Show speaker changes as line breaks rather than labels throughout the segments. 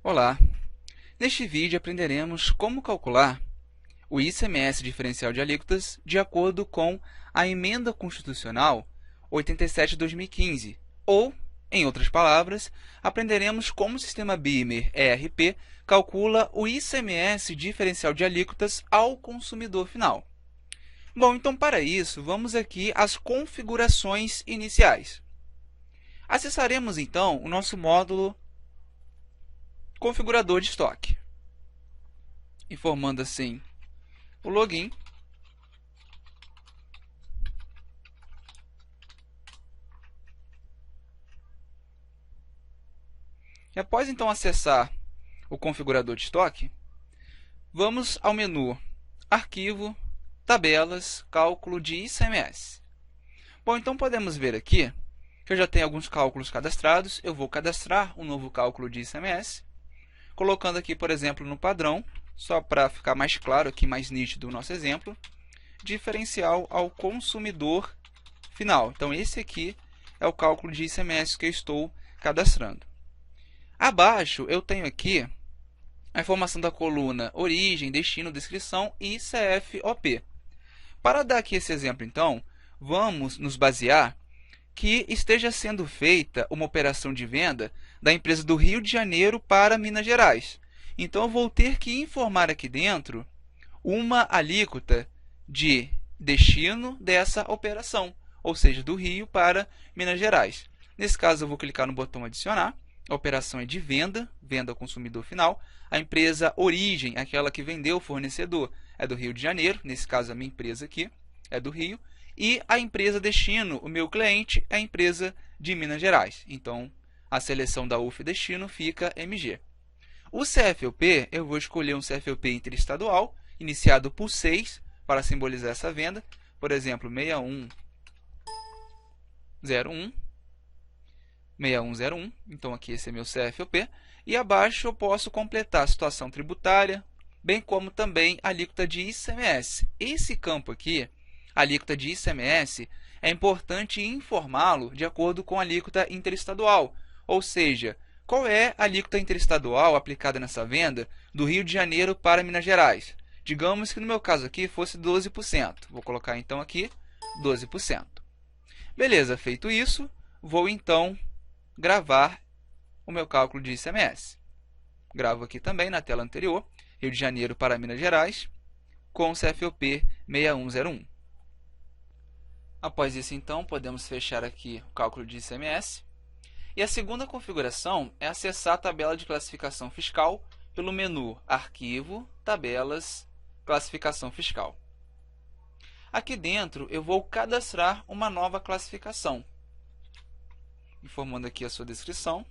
Olá! Neste vídeo aprenderemos como calcular o ICMS diferencial de alíquotas de acordo com a Emenda Constitucional 87/2015, ou, em outras palavras, aprenderemos como o sistema BIMER ERP calcula o ICMS diferencial de alíquotas ao consumidor final. Bom, então para isso, vamos aqui às configurações iniciais. Acessaremos então o nosso módulo configurador de estoque, informando assim o login. E após então acessar o configurador de estoque, vamos ao menu Arquivo, Tabelas, Cálculo de ICMS. Bom, então podemos ver aqui que eu já tenho alguns cálculos cadastrados. Eu vou cadastrar um novo cálculo de ICMS, colocando aqui, por exemplo, no padrão, só para ficar mais claro aqui, mais nítido o nosso exemplo, diferencial ao consumidor final. Então, esse aqui é o cálculo de ICMS que eu estou cadastrando. Abaixo, eu tenho aqui a informação da coluna origem, destino, descrição e CFOP. Para dar aqui esse exemplo, então, vamos nos basear que esteja sendo feita uma operação de venda da empresa do Rio de Janeiro para Minas Gerais. Então, eu vou ter que informar aqui dentro uma alíquota de destino dessa operação, ou seja, do Rio para Minas Gerais. Nesse caso, eu vou clicar no botão adicionar. A operação é de venda, venda ao consumidor final. A empresa origem, aquela que vendeu o fornecedor, é do Rio de Janeiro. Nesse caso, a minha empresa aqui é do Rio. E a empresa destino, o meu cliente, é a empresa de Minas Gerais. Então, a seleção da UF destino fica MG. O CFOP, eu vou escolher um CFOP interestadual, iniciado por 6, para simbolizar essa venda. Por exemplo, 6101. 6101. Então, aqui esse é meu CFOP. E abaixo eu posso completar a situação tributária, bem como também a alíquota de ICMS. Esse campo aqui, a alíquota de ICMS, é importante informá-lo de acordo com a alíquota interestadual, ou seja, qual é a alíquota interestadual aplicada nessa venda do Rio de Janeiro para Minas Gerais. Digamos que no meu caso aqui fosse 12%. Vou colocar então aqui 12%. Beleza, feito isso, vou então gravar o meu cálculo de ICMS. Gravo aqui também na tela anterior, Rio de Janeiro para Minas Gerais, com CFOP 6101. Após isso, então, podemos fechar aqui o cálculo de ICMS. E a segunda configuração é acessar a tabela de classificação fiscal pelo menu Arquivo, Tabelas, Classificação Fiscal. Aqui dentro, eu vou cadastrar uma nova classificação, informando aqui a sua descrição.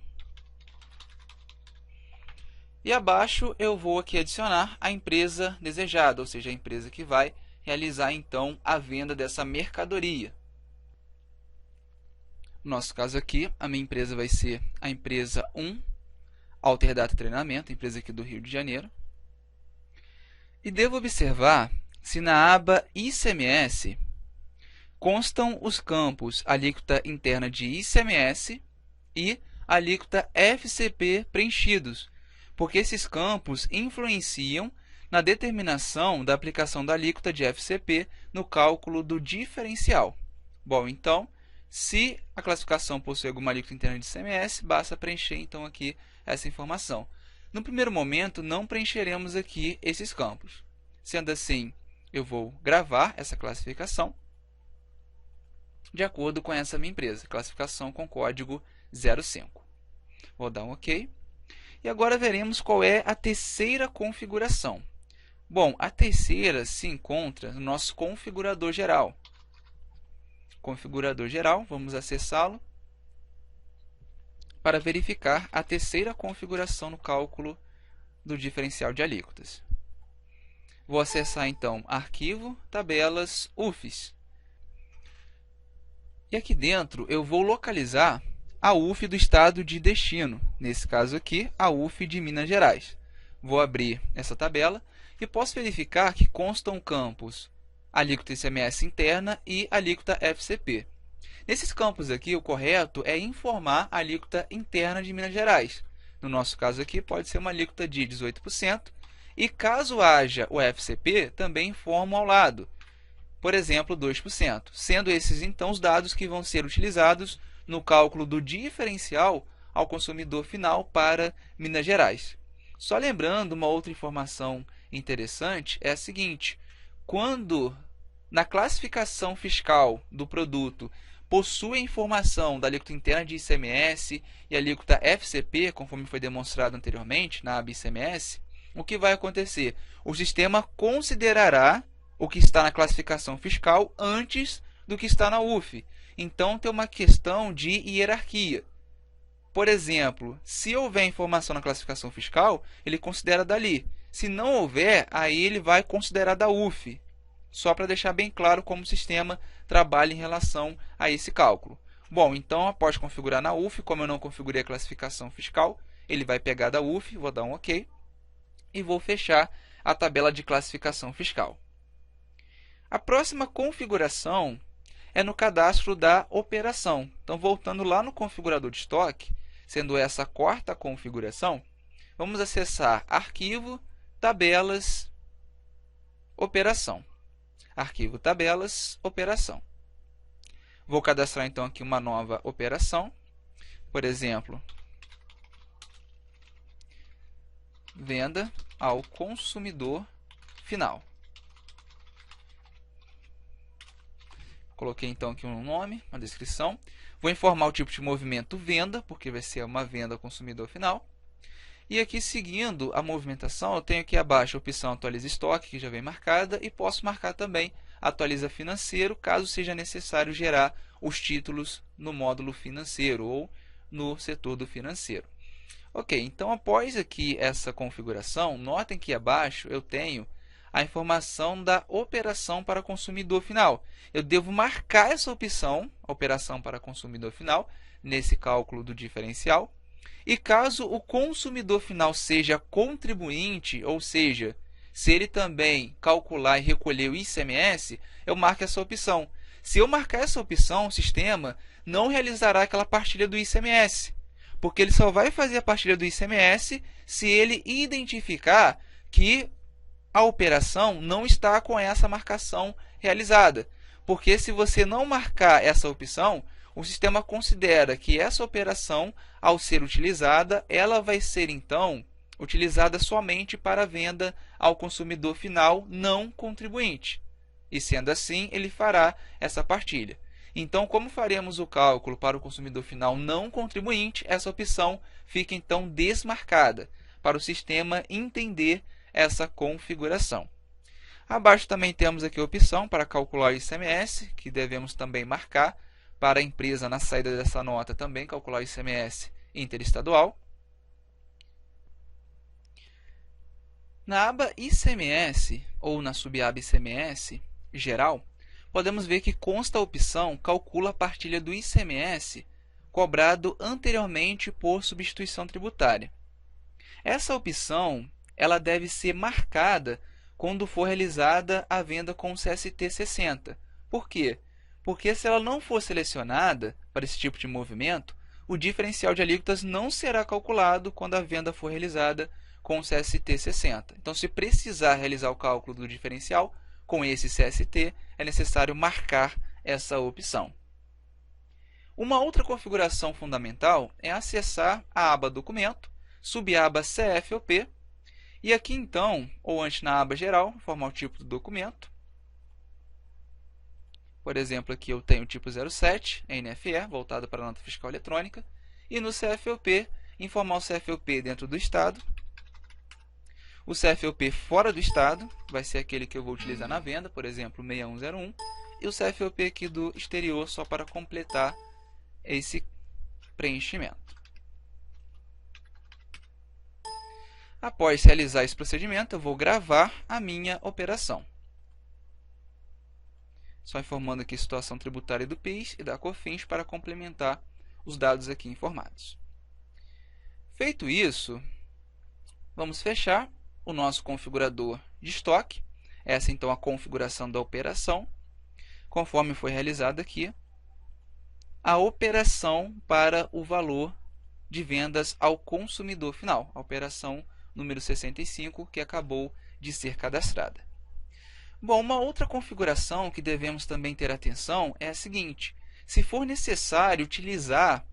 E abaixo, eu vou aqui adicionar a empresa desejada, ou seja, a empresa que vai realizar, então, a venda dessa mercadoria. No nosso caso aqui, a minha empresa vai ser a empresa 1, Alterdata Treinamento, empresa aqui do Rio de Janeiro. E devo observar se na aba ICMS constam os campos alíquota interna de ICMS e alíquota FCP preenchidos, porque esses campos influenciam na determinação da aplicação da alíquota de FCP no cálculo do diferencial. Bom, então, se a classificação possui alguma alíquota interna de ICMS, basta preencher então aqui essa informação. No primeiro momento, não preencheremos aqui esses campos. Sendo assim, eu vou gravar essa classificação de acordo com essa minha empresa, classificação com código 05. Vou dar um OK. E agora veremos qual é a terceira configuração. Bom, a terceira se encontra no nosso configurador geral. Configurador geral, vamos acessá-lo para verificar a terceira configuração no cálculo do diferencial de alíquotas. Vou acessar então Arquivo, Tabelas, UFs. E aqui dentro eu vou localizar a UF do estado de destino, nesse caso aqui, a UF de Minas Gerais. Vou abrir essa tabela e posso verificar que constam campos alíquota ICMS interna e alíquota FCP. Nesses campos aqui, o correto é informar a alíquota interna de Minas Gerais. no nosso caso aqui, pode ser uma alíquota de 18%. E caso haja o FCP, também informo ao lado, por exemplo, 2%, sendo esses então os dados que vão ser utilizados no cálculo do diferencial ao consumidor final para Minas Gerais. Só lembrando, uma outra informação interessante é a seguinte: quando na classificação fiscal do produto possui a informação da alíquota interna de ICMS e alíquota FCP, conforme foi demonstrado anteriormente na aba ICMS, o que vai acontecer? O sistema considerará o que está na classificação fiscal antes do que está na UF. Então, tem uma questão de hierarquia. Por exemplo, se houver informação na classificação fiscal, ele considera dali. Se não houver, aí ele vai considerar da UF. Só para deixar bem claro como o sistema trabalha em relação a esse cálculo. Bom, então, após configurar na UF, como eu não configurei a classificação fiscal, ele vai pegar da UF, vou dar um OK, e vou fechar a tabela de classificação fiscal. A próxima configuração é no cadastro da operação. Então, voltando lá no configurador de estoque, sendo essa a quarta configuração, vamos acessar Arquivo, Tabelas, Operação. Arquivo, Tabelas, Operação. Vou cadastrar então aqui uma nova operação, por exemplo, venda ao consumidor final. Coloquei então aqui um nome, uma descrição. Vou informar o tipo de movimento venda, porque vai ser uma venda ao consumidor final. E aqui, seguindo a movimentação, eu tenho aqui abaixo a opção atualiza estoque, que já vem marcada, e posso marcar também atualiza financeiro, caso seja necessário gerar os títulos no módulo financeiro ou no setor do financeiro. Ok, então após aqui essa configuração, notem que abaixo eu tenho a informação da operação para consumidor final. Eu devo marcar essa opção, operação para consumidor final, nesse cálculo do diferencial. E caso o consumidor final seja contribuinte, ou seja, se ele também calcular e recolher o ICMS, eu marco essa opção. Se eu marcar essa opção, o sistema não realizará aquela partilha do ICMS, porque ele só vai fazer a partilha do ICMS se ele identificar que a operação não está com essa marcação realizada. Porque se você não marcar essa opção, o sistema considera que essa operação, ao ser utilizada, ela vai ser então utilizada somente para a venda ao consumidor final não contribuinte. E sendo assim, ele fará essa partilha. Então, como faremos o cálculo para o consumidor final não contribuinte, essa opção fica então desmarcada, para o sistema entender essa configuração. Abaixo também temos aqui a opção para calcular o ICMS, que devemos também marcar para a empresa na saída dessa nota também calcular o ICMS interestadual. Na aba ICMS ou na subaba ICMS geral, podemos ver que consta a opção calcula a partilha do ICMS cobrado anteriormente por substituição tributária. Essa opção ela deve ser marcada quando for realizada a venda com CST 60. Por quê? Porque se ela não for selecionada para esse tipo de movimento, o diferencial de alíquotas não será calculado quando a venda for realizada com CST 60. Então, se precisar realizar o cálculo do diferencial com esse CST, é necessário marcar essa opção. Uma outra configuração fundamental é acessar a aba Documento, subaba CFOP, e aqui então, ou antes na aba Geral, informar o tipo do documento. Por exemplo, aqui eu tenho o tipo 07, NFE, voltado para a nota fiscal eletrônica, e no CFOP, informar o CFOP dentro do Estado. O CFOP fora do Estado vai ser aquele que eu vou utilizar na venda, por exemplo, 6101, e o CFOP aqui do exterior só para completar esse preenchimento. Após realizar esse procedimento, eu vou gravar a minha operação. Só informando aqui a situação tributária do PIS e da COFINS para complementar os dados aqui informados. Feito isso, vamos fechar o nosso configurador de estoque. Essa então a configuração da operação, conforme foi realizada aqui, a operação para o valor de vendas ao consumidor final, a operação número 65, que acabou de ser cadastrada. Bom, uma outra configuração que devemos também ter atenção é a seguinte: se for necessário utilizar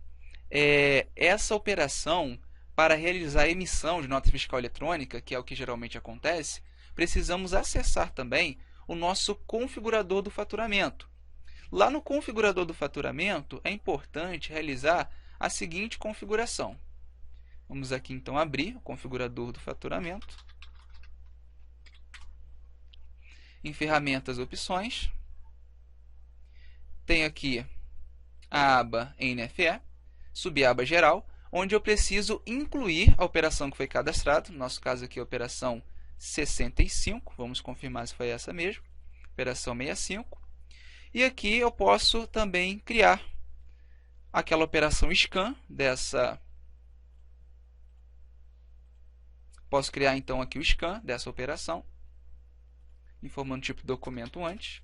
essa operação para realizar a emissão de nota fiscal eletrônica, que é o que geralmente acontece, precisamos acessar também o nosso configurador do faturamento. Lá no configurador do faturamento, é importante realizar a seguinte configuração. Vamos aqui então abrir o configurador do faturamento. Em ferramentas, opções. Tenho aqui a aba NFE, subaba geral, onde eu preciso incluir a operação que foi cadastrada. No nosso caso aqui, a operação 65. Vamos confirmar se foi essa mesmo. Operação 65. E aqui eu posso também criar aquela operação scan dessa. Posso criar então aqui o scan dessa operação, informando o tipo de documento antes.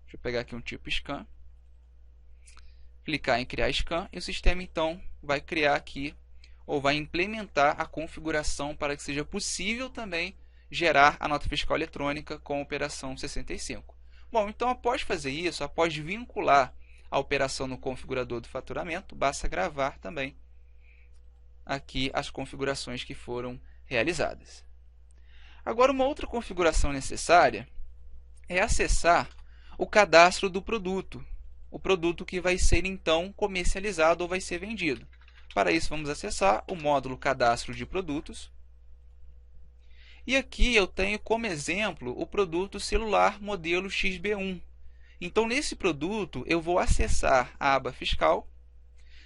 Deixa eu pegar aqui um tipo scan. Clicar em criar scan e o sistema então vai criar aqui, ou vai implementar a configuração para que seja possível também gerar a nota fiscal eletrônica com a operação 65. Bom, então após fazer isso, após vincular a operação no configurador do faturamento, basta gravar também aqui as configurações que foram realizadas. Agora, uma outra configuração necessária é acessar o cadastro do produto, o produto que vai ser então comercializado ou vai ser vendido. Para isso, vamos acessar o módulo Cadastro de Produtos. E aqui eu tenho como exemplo o produto celular modelo XB1. Então, nesse produto, eu vou acessar a aba Fiscal,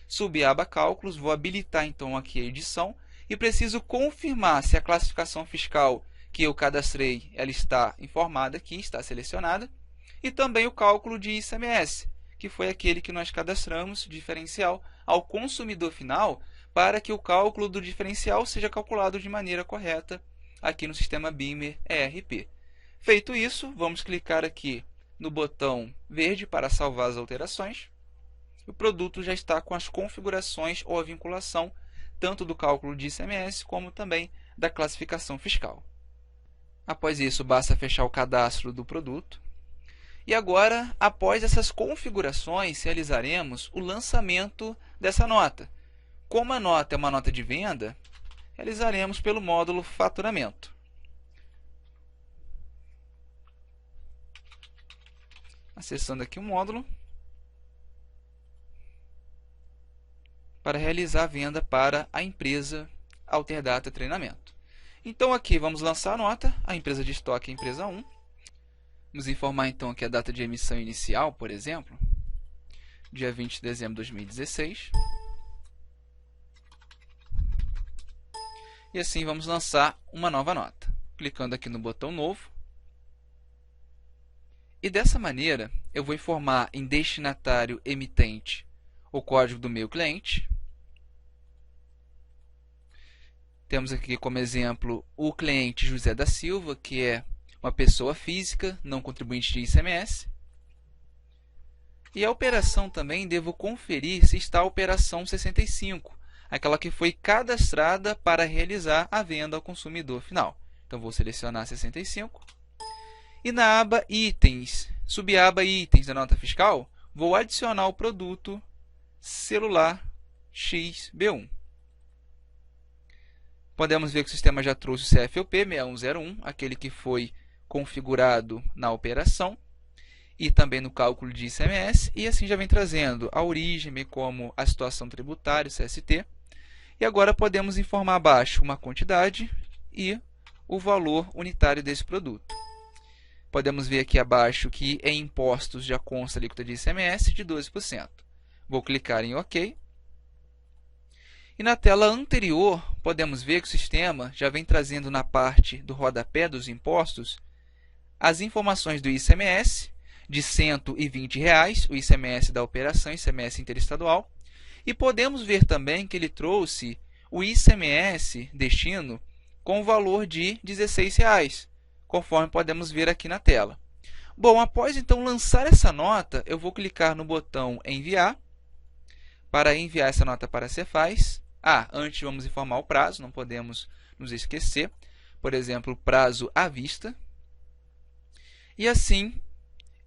subir a aba Cálculos, vou habilitar então aqui a edição e preciso confirmar se a classificação fiscal que eu cadastrei ela está informada aqui, está selecionada, e também o cálculo de ICMS, que foi aquele que nós cadastramos, diferencial, ao consumidor final, para que o cálculo do diferencial seja calculado de maneira correta aqui no sistema BIMER ERP. Feito isso, vamos clicar aqui no botão verde para salvar as alterações. O produto já está com as configurações ou a vinculação tanto do cálculo de ICMS como também da classificação fiscal. Após isso, basta fechar o cadastro do produto. E agora, após essas configurações, realizaremos o lançamento dessa nota. Como a nota é uma nota de venda, realizaremos pelo módulo Faturamento. Acessando aqui o módulo para realizar a venda para a empresa Alterdata Treinamento. Então aqui vamos lançar a nota, a empresa de estoque é a empresa 1. Vamos informar então aqui a data de emissão inicial, por exemplo, dia 20 de dezembro de 2016. E assim vamos lançar uma nova nota, clicando aqui no botão novo. E dessa maneira eu vou informar em destinatário emitente o código do meu cliente. Temos aqui como exemplo o cliente José da Silva, que é uma pessoa física, não contribuinte de ICMS. E a operação também devo conferir se está a operação 65, aquela que foi cadastrada para realizar a venda ao consumidor final. Então vou selecionar 65. E na aba Itens, subaba Itens da nota fiscal, vou adicionar o produto celular XB1. Podemos ver que o sistema já trouxe o CFOP 6101, aquele que foi configurado na operação, e também no cálculo de ICMS, e assim já vem trazendo a origem, bem como a situação tributária, o CST. E agora podemos informar abaixo uma quantidade e o valor unitário desse produto. Podemos ver aqui abaixo que em impostos já consta a alíquota de ICMS de 12%. Vou clicar em OK. E na tela anterior, podemos ver que o sistema já vem trazendo na parte do rodapé dos impostos as informações do ICMS de R$ 120, o ICMS da operação, ICMS interestadual. E podemos ver também que ele trouxe o ICMS destino com o valor de R$ 16, conforme podemos ver aqui na tela. Bom, após então lançar essa nota, eu vou clicar no botão Enviar, para enviar essa nota para a Cefaz. Antes vamos informar o prazo, não podemos nos esquecer. Por exemplo, prazo à vista. E assim,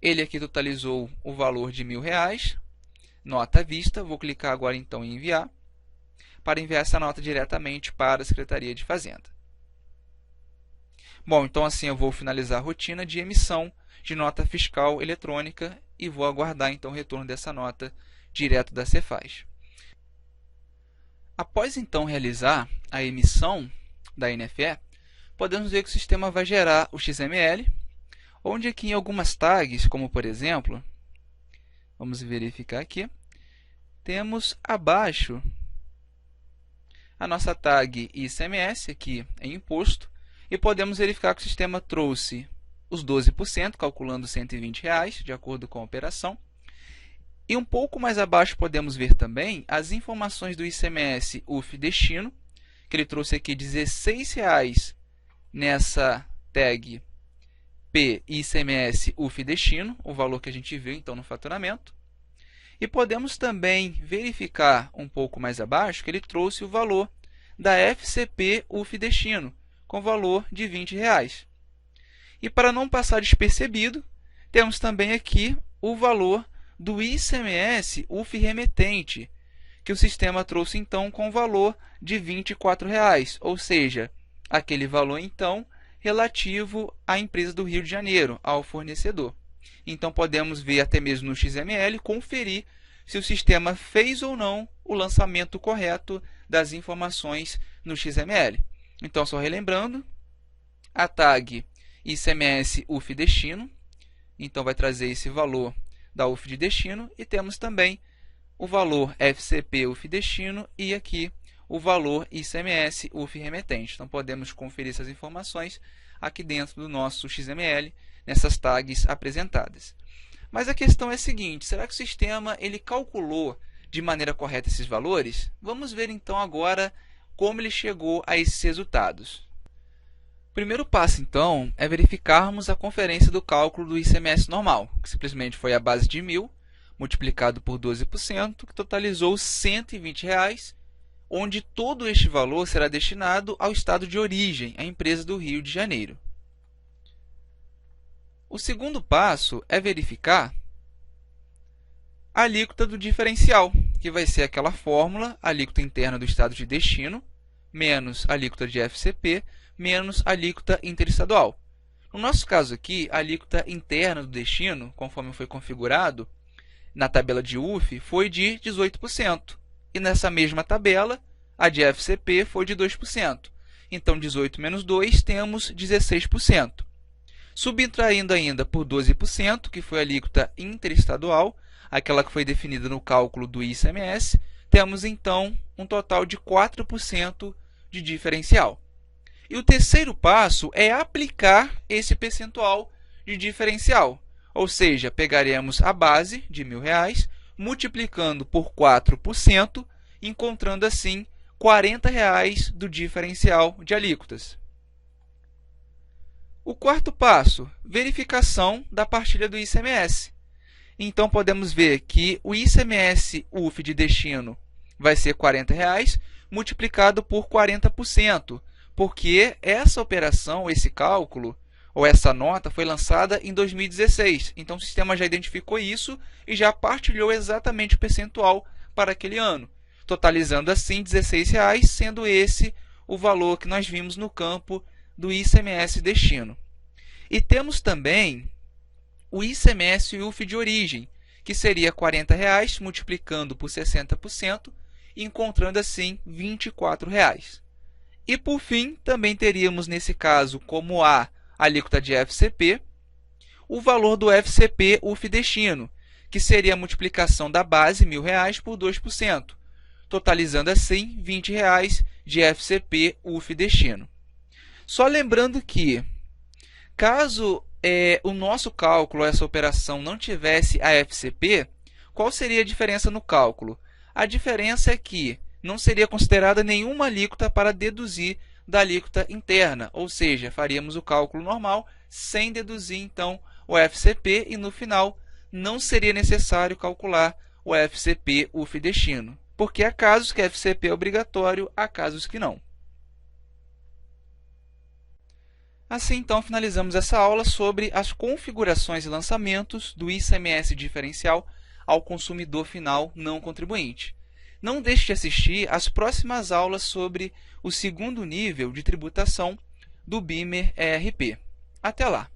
ele aqui totalizou o valor de R$1.000, nota à vista. Vou clicar agora então em enviar, para enviar essa nota diretamente para a Secretaria de Fazenda. Bom, então assim eu vou finalizar a rotina de emissão de nota fiscal eletrônica e vou aguardar então o retorno dessa nota direto da Cefaz. Após então realizar a emissão da NFE, podemos ver que o sistema vai gerar o XML, onde aqui em algumas tags, como por exemplo, vamos verificar aqui, temos abaixo a nossa tag ICMS, aqui em imposto, e podemos verificar que o sistema trouxe os 12%, calculando R$120, de acordo com a operação. E um pouco mais abaixo podemos ver também as informações do ICMS UF Destino, que ele trouxe aqui R$16 nessa tag P ICMS UF Destino, o valor que a gente viu então no faturamento. E podemos também verificar um pouco mais abaixo que ele trouxe o valor da FCP UF Destino, com valor de R$20. E para não passar despercebido, temos também aqui o valor do ICMS UF Remetente, que o sistema trouxe então com valor de R$24, ou seja, aquele valor então relativo à empresa do Rio de Janeiro, ao fornecedor. Então podemos ver até mesmo no XML, conferir se o sistema fez ou não o lançamento correto das informações no XML. Então, só relembrando, a tag ICMS UF Destino, então vai trazer esse valor da UF de destino, e temos também o valor FCP UF Destino e aqui o valor ICMS UF Remetente. Então, podemos conferir essas informações aqui dentro do nosso XML, nessas tags apresentadas. Mas a questão é a seguinte, será que o sistema ele calculou de maneira correta esses valores? Vamos ver então agora como ele chegou a esses resultados. O primeiro passo, então, é verificarmos a conferência do cálculo do ICMS normal, que simplesmente foi a base de 1.000, multiplicado por 12%, que totalizou R$120, onde todo este valor será destinado ao estado de origem, à empresa do Rio de Janeiro. O segundo passo é verificar a alíquota do diferencial, que vai ser aquela fórmula, alíquota interna do estado de destino, menos alíquota de FCP, menos alíquota interestadual. No nosso caso aqui, a alíquota interna do destino, conforme foi configurado na tabela de UF, foi de 18%. E nessa mesma tabela, a de FCP foi de 2%. Então, 18 menos 2, temos 16%. Subtraindo ainda por 12%, que foi a alíquota interestadual, aquela que foi definida no cálculo do ICMS, temos então um total de 4% de diferencial. E o terceiro passo é aplicar esse percentual de diferencial, ou seja, pegaremos a base de R$1.000, multiplicando por 4%, encontrando assim R$40 do diferencial de alíquotas. O quarto passo, verificação da partilha do ICMS. Então, podemos ver que o ICMS UF de destino vai ser R$40, multiplicado por 40%, porque essa operação, esse cálculo, ou essa nota, foi lançada em 2016. Então, o sistema já identificou isso e já partilhou exatamente o percentual para aquele ano, totalizando assim R$16, sendo esse o valor que nós vimos no campo do ICMS destino. E temos também o ICMS UF de origem, que seria R$40, multiplicando por 60%, e encontrando assim R$24. E por fim, também teríamos nesse caso como a alíquota de FCP, o valor do FCP UF destino, que seria a multiplicação da base R$1.000 por 2%, totalizando assim R$20 de FCP UF destino. Só lembrando que, caso o nosso cálculo, essa operação, não tivesse a FCP, qual seria a diferença no cálculo? A diferença é que não seria considerada nenhuma alíquota para deduzir da alíquota interna, ou seja, faríamos o cálculo normal sem deduzir, então, o FCP e, no final, não seria necessário calcular o FCP UF destino, porque há casos que FCP é obrigatório, há casos que não. Assim, então, finalizamos essa aula sobre as configurações e lançamentos do ICMS diferencial ao consumidor final não contribuinte. Não deixe de assistir às próximas aulas sobre o segundo nível de tributação do BIMER ERP. Até lá!